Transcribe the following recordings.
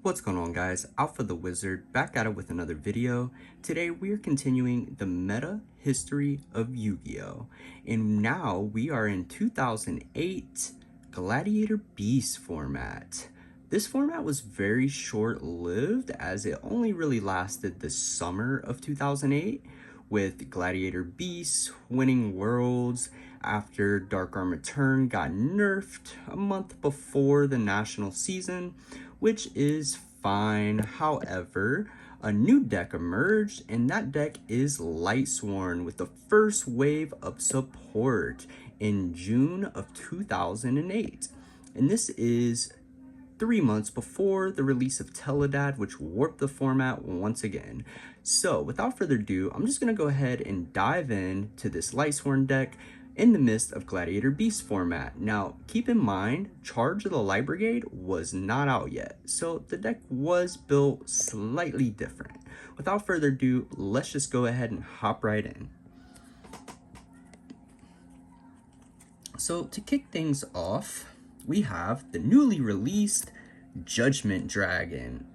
What's going on, guys? Alpha the Wizard back at it with another video. Today we are continuing the meta history of Yu-Gi-Oh! And now we are in 2008 Gladiator Beast format. This format was very short-lived as it only really lasted the summer of 2008, with Gladiator Beast winning Worlds after Dark Armor Return got nerfed a month before the national season, which is fine. However, a new deck emerged, and that deck is Lightsworn with the first wave of support in June of 2008. And this is 3 months before the release of Teledad, which warped the format once again. So without further ado, I'm just going to go ahead and dive into this Lightsworn deck in the midst of Gladiator Beast format. Now, keep in mind, Charge of the Light Brigade was not out yet, so the deck was built slightly different. Without further ado, let's just go ahead and hop right in. So to kick things off, we have the newly released Judgment Dragon.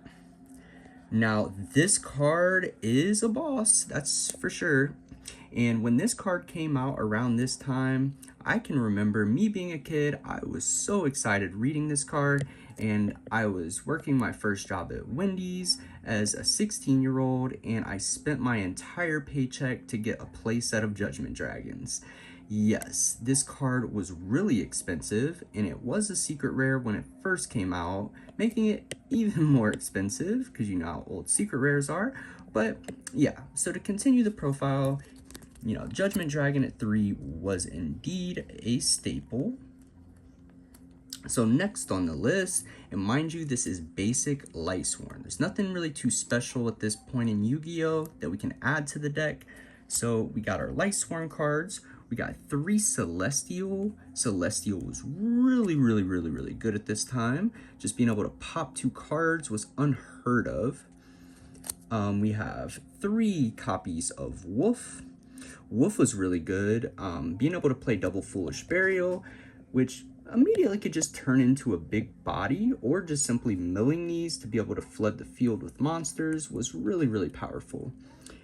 Now, this card is a boss, that's for sure. And when this card came out around this time, I can remember me being a kid, I was so excited reading this card, and I was working my first job at Wendy's as a 16-year-old, and I spent my entire paycheck to get a playset of Judgment Dragons. Yes, this card was really expensive, and it was a secret rare when it first came out, making it even more expensive, because you know how old secret rares are. But yeah, so to continue the profile, you know, Judgment Dragon at 3 was indeed a staple. So next on the list, and mind you, this is basic Lightsworn. There's nothing really too special at this point in Yu-Gi-Oh! That we can add to the deck. So we got our Lightsworn cards. We got 3 Celestial. Celestial was really good at this time. Just being able to pop 2 cards was unheard of. We have 3 copies of Wolf. Wolf was really good. Being able to play double Foolish Burial, which immediately could just turn into a big body, or just simply milling these to be able to flood the field with monsters was really powerful.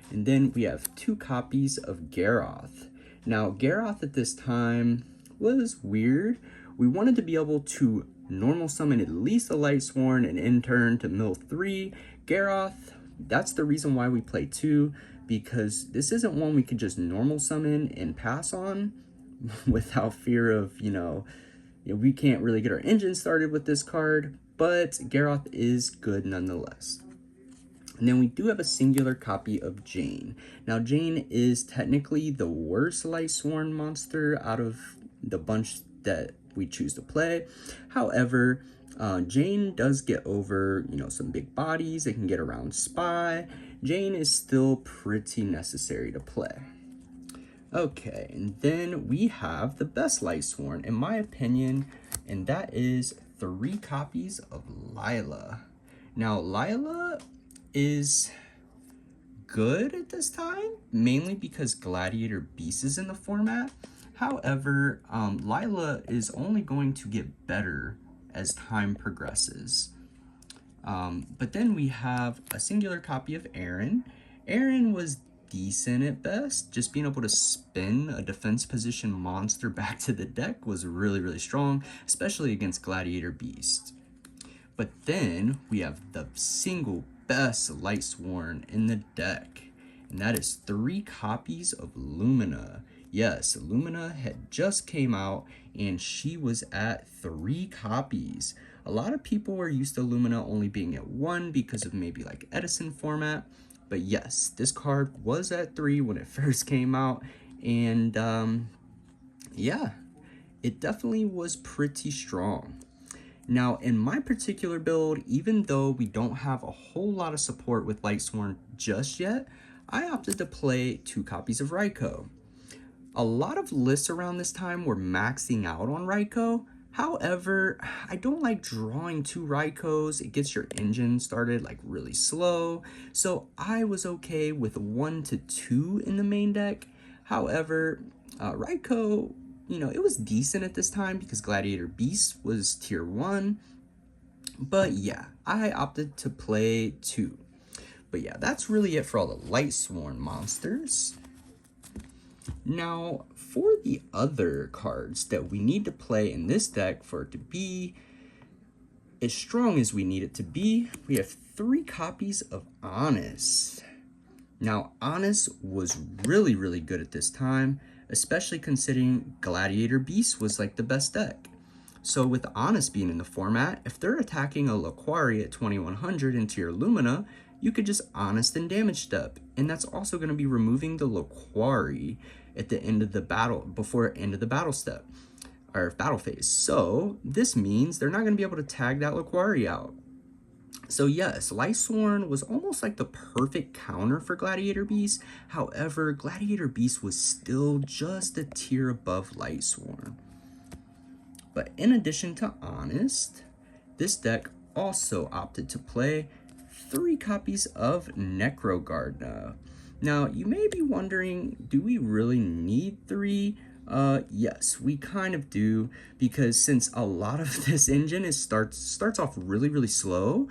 And then we have 2 copies of Garroth. Now, Garroth at this time was weird. We wanted to be able to normal summon at least a Lightsworn and in turn to mill 3. Garroth, that's the reason why we play 2, because this isn't one we could just normal summon and pass on without fear of, you know, we can't really get our engine started with this card, but Garroth is good nonetheless. And then we do have a singular copy of Jane. Now, Jane is technically the worst Lightsworn monster out of the bunch that we choose to play. However, Jane does get over, you know, some big bodies. It can get around Spy. Jane is still pretty necessary to play. Okay, and then we have the best Lightsworn, in my opinion, and that is 3 copies of Lila. Now, Lila is good at this time, mainly because Gladiator Beast is in the format. However, Lila is only going to get better as time progresses. But then we have a singular copy of Aaron. Aaron was decent at best. Just being able to spin a defense position monster back to the deck was really strong, especially against Gladiator Beast. But then we have the single best Lightsworn in the deck, and that is 3 copies of Lumina. Yes, Lumina had just came out, and she was at 3 copies. A lot of people were used to Lumina only being at 1 because of maybe like Edison format, but yes, this card was at 3 when it first came out, and yeah, it definitely was pretty strong. Now, in my particular build, even though we don't have a whole lot of support with Lightsworn just yet, I opted to play 2 copies of Raikou. A lot of lists around this time were maxing out on Raikou. However, I don't like drawing 2 Raikous. It gets your engine started like really slow. So I was okay with 1 to 2 in the main deck. However, Raikou, you know, it was decent at this time because Gladiator Beast was tier 1. But yeah, I opted to play 2. But yeah, that's really it for all the Lightsworn monsters. Now, for the other cards that we need to play in this deck for it to be as strong as we need it to be, we have 3 copies of Honest. Now, Honest was really good at this time, especially considering Gladiator Beast was like the best deck. So with Honest being in the format, if they're attacking a Laquari at 2100 into your Lumina, you could just Honest and damage step. And that's also going to be removing the Laquari at the end of the battle, before end of the battle step, or battle phase. So this means they're not going to be able to tag that Laquari out. So yes, Lightsworn was almost like the perfect counter for Gladiator Beast. However, Gladiator Beast was still just a tier above Lightsworn. But in addition to Honest, this deck also opted to play 3 copies of Necrogardna. Now, you may be wondering, do we really need 3? Yes, we kind of do, because since a lot of this engine starts off really slow,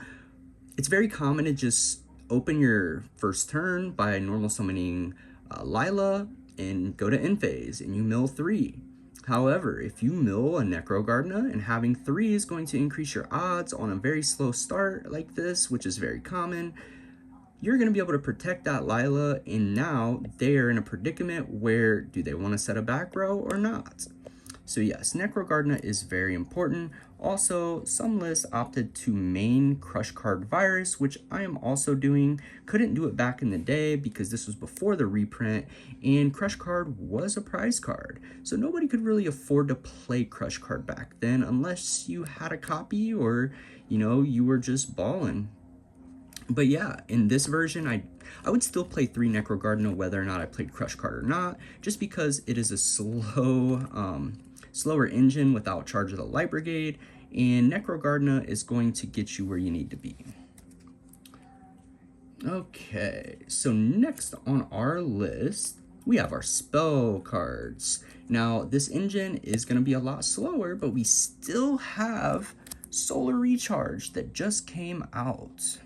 it's very common to just open your first turn by normal summoning Lila and go to end phase, and you mill 3. However, if you mill a Necrogardna, and having 3 is going to increase your odds on a very slow start like this, which is very common, you're going to be able to protect that Lila, and now they are in a predicament where do they want to set a back row or not? So yes, Necrogardna is very important. Also, some lists opted to main Crush Card Virus, which I am also doing. Couldn't do it back in the day because this was before the reprint, and Crush Card was a prize card. So nobody could really afford to play Crush Card back then unless you had a copy or, you know, you were just balling. But yeah, in this version, I would still play 3 Necrogardna whether or not I played Crush Card or not, just because it is a slower engine without Charge of the Light Brigade, and Necrogardna is going to get you where you need to be. Okay, so next on our list, we have our spell cards. Now, this engine is going to be a lot slower, but we still have Solar Recharge that just came out.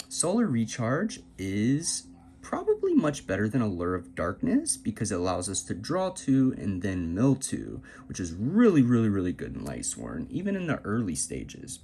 Solar Recharge is probably much better than Allure of Darkness because it allows us to draw 2 and then mill 2, which is really good in Lightsworn, even in the early stages.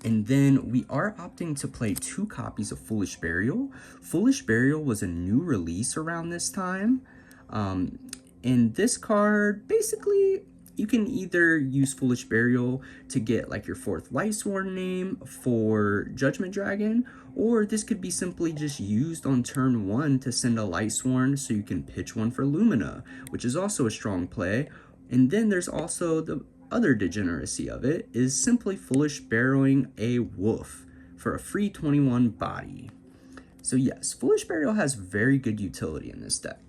And then we are opting to play 2 copies of Foolish Burial. Foolish Burial was a new release around this time. And this card, basically, you can either use Foolish Burial to get like your 4th Lightsworn name for Judgment Dragon, or this could be simply just used on turn 1 to send a Lightsworn so you can pitch one for Lumina, which is also a strong play. And then there's also the other degeneracy of it, is simply Foolish Barrowing a Wolf for a free 21 body. So yes, Foolish Burial has very good utility in this deck.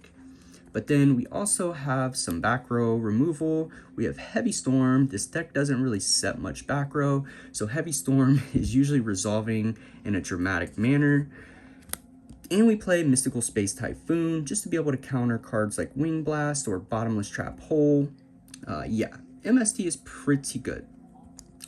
But then we also have some back row removal. We have Heavy Storm. This deck doesn't really set much back row, so Heavy Storm is usually resolving in a dramatic manner. And we play Mystical Space Typhoon just to be able to counter cards like Wing Blast or Bottomless Trap Hole. Yeah, MST is pretty good.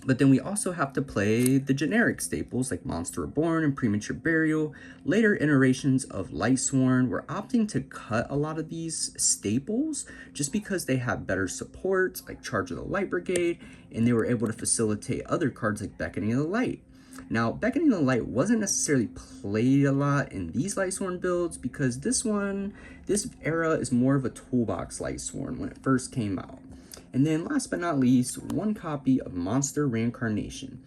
But then we also have to play the generic staples like Monster Reborn and Premature Burial. Later iterations of Lightsworn were opting to cut a lot of these staples just because they have better support, like Charge of the Light Brigade, and they were able to facilitate other cards like Beckoning of the Light. Now, Beckoning of the Light wasn't necessarily played a lot in these Lightsworn builds because this era is more of a toolbox Lightsworn when it first came out. And then last but not least, 1 copy of Monster Reincarnation.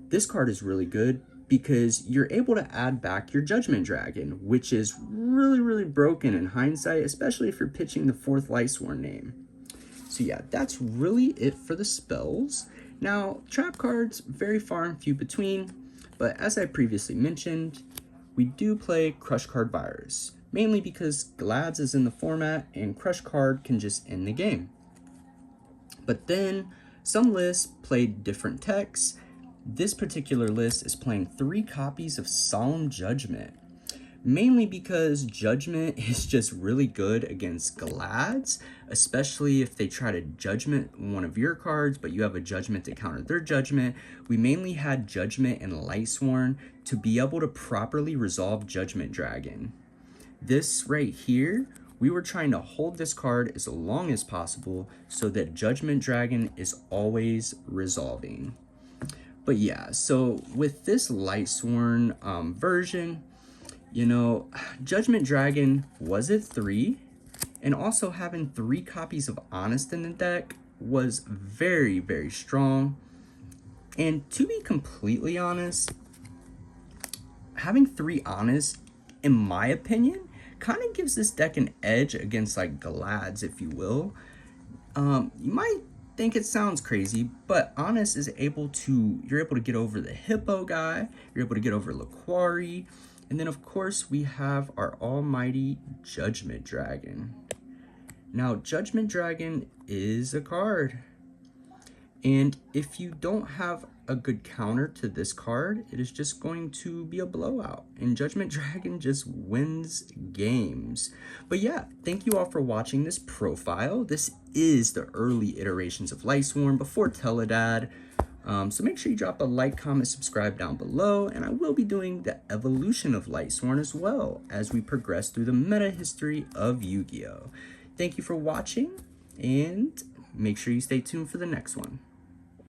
This card is really good because you're able to add back your Judgment Dragon, which is really broken in hindsight, especially if you're pitching the 4th Lightsworn name. So yeah, that's really it for the spells. Now, trap cards, very far and few between, but as I previously mentioned, we do play Crush Card Virus, mainly because Glads is in the format and Crush Card can just end the game. But then some lists played different techs. This particular list is playing 3 copies of Solemn Judgment. mainly because Judgment is just really good against Glads, especially if they try to Judgment one of your cards, but you have a Judgment to counter their Judgment. We mainly had Judgment and Lightsworn to be able to properly resolve Judgment Dragon. This right here, we were trying to hold this card as long as possible so that Judgment Dragon is always resolving. But yeah, so with this Lightsworn version, you know, Judgment Dragon was at 3, and also having 3 copies of Honest in the deck was very, very strong. And to be completely honest, having 3 Honest, in my opinion, kind of gives this deck an edge against like Glads, if you will. You might think it sounds crazy, but Honest is you're able to get over the Hippo guy, you're able to get over Laquari, and then of course we have our almighty Judgment Dragon. Now, Judgment Dragon is a card, and if you don't have a good counter to this card, it is just going to be a blowout, and Judgment Dragon just wins games. But yeah, thank you all for watching this profile. This is the early iterations of Lightsworn before Teledad. So make sure you drop a like, comment, subscribe down below, and I will be doing the evolution of Lightsworn as well as we progress through the meta history of Yu-Gi-Oh! Thank you for watching, and make sure you stay tuned for the next one.